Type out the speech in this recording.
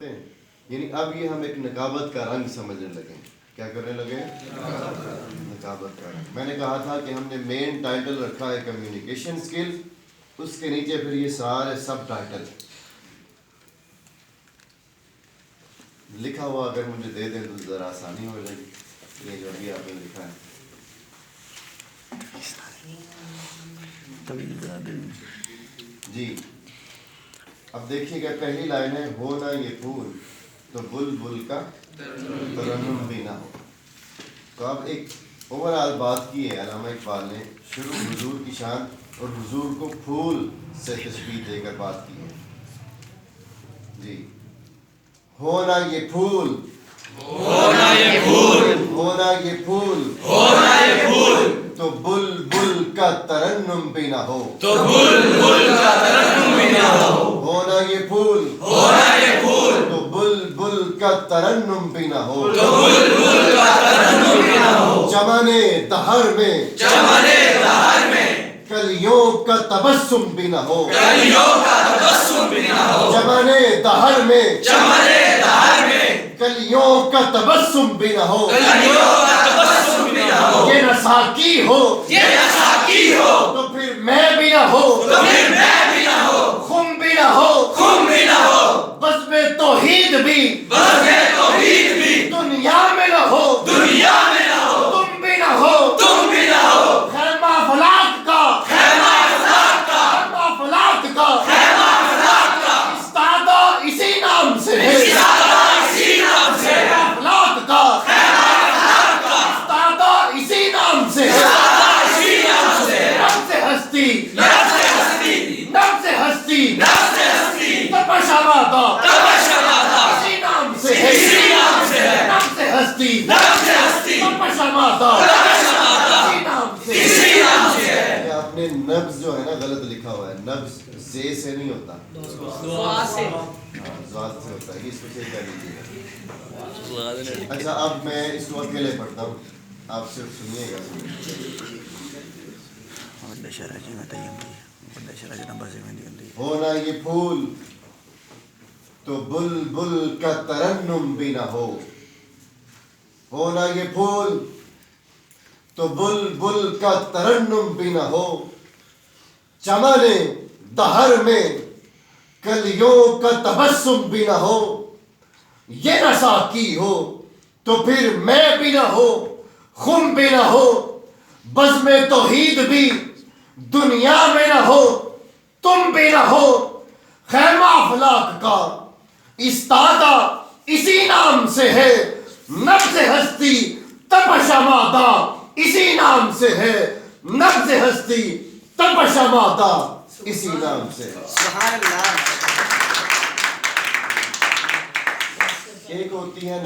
یعنی اب یہ ہم ایک نقابت کا رنگ سمجھنے لگے. کیا کرنے لگے؟ نقابت کا رنگ. میں نے کہا تھا کہ ہم نے مین ٹائٹل رکھا ہے کمیونیکیشن سکل، اس کے نیچے پھر یہ سارے سب ٹائٹل لکھا ہوا اگر مجھے دے دیں تو ذرا آسانی ہو جائے گی. یہ جو ابھی آپ نے لکھا ہے جی. اب دیکھیے گا پہلی لائن ہے ہونا یہ پھول تو بلبل کا ترنم بھی نہ ہو. تو اب ایک اوورآل بات کی ہے علامہ اقبال نے. شروع حضور کی شان اور حضور کو پھول سے تشبیہ دے کر بات کی ہے جی. ہونا یہ پھول، ہونا یہ پھول، ہونا یہ پھول، ہونا یہ پھول تو بلبل کا ترنم بھی نہ ہو، تو بلبل کا ترنم بھی نہ ہو. ہونا یہ پھول، ہونا یہ پھول تو بلبل کا ترنم بھی نہ ہو. تو بلبل کا ترنم بھی نہ ہو. چمن دہر میں، چمن دہر میں کلیوں کا تبسم بھی نہ ہو. کلیوں کا تبسم بھی نہ ہو. چمن دہر میں، چمن دہر میں کلیوں کا تبسم بھی نہ ہو. کلیوں کا تبسم بھی نہ ہو. یہ نہ ساقی ہو، یہ نہ ساقی ہو تو پھر میں بھی نہ ہو، تو پھر میں بھی نہ ہو. خم بھی نہ ہو، خم بھی نہ ہو. بزم توحید بھی بزم توحید بھی دنیا میں نہ ہو. دنیا میں نہ ہو. تم بھی نہ ہو، تم بھی نہ ہو. خیمہ فلاک کا، خیمہ افلاک کا، خیمہ فلاک کا خیمہ افلاک کا استادہ اسی نام سے ہے. استادہ اسی نام سے ہے. خیمہ فلاک کا، خیمہ افلاک کا استادہ اسی نام سے ہے. استادہ اسی نام سے ہے. نفس ہستی، نفس ہستی، نفس ہستی، نفس ہستی تپش آبادہ تپش آبادہ اسی نام سے ہے. اسی نام سے ہے. نفس ہستی، نفس ہستی تپش آبادہ تپش آبادہ اسی نام سے ہے. اسی نام سے ہے. یہ آپ نے نبض جو ہے نا غلط لکھا ہوا ہے. نبض زے سے نہیں ہوتا، دعا سے. ذات سے ہوتا ہے. اس کو صحیح کر لیجیے گا. اچھا اب میں اس کو اکیلے پڑھتا ہوں، آپ صرف سنیے گا. ہونا یہ پھول تو بلبل کا ترنم بھی نہ ہو. ہونا یہ پھول تو بلبل کا ترنم بھی نہ ہو. چمن دہر میں کلیوں کا تبسم بھی نہ ہو. یہ نہ ساقی ہو تو پھر میں بھی نہ ہو، خم بھی نہ ہو. بزم توحید بھی دنیا میں نہ ہو، تم بھی نہ ہو. خیمہ افلاک کا استادہ اسی نام سے ہے. نفس ہستی تپش آبادہ اسی نام سے ہے. نفس ہستی تپش آبادہ اسی نام سے ہے. سبحان اللہ. ایک ہوتی ہے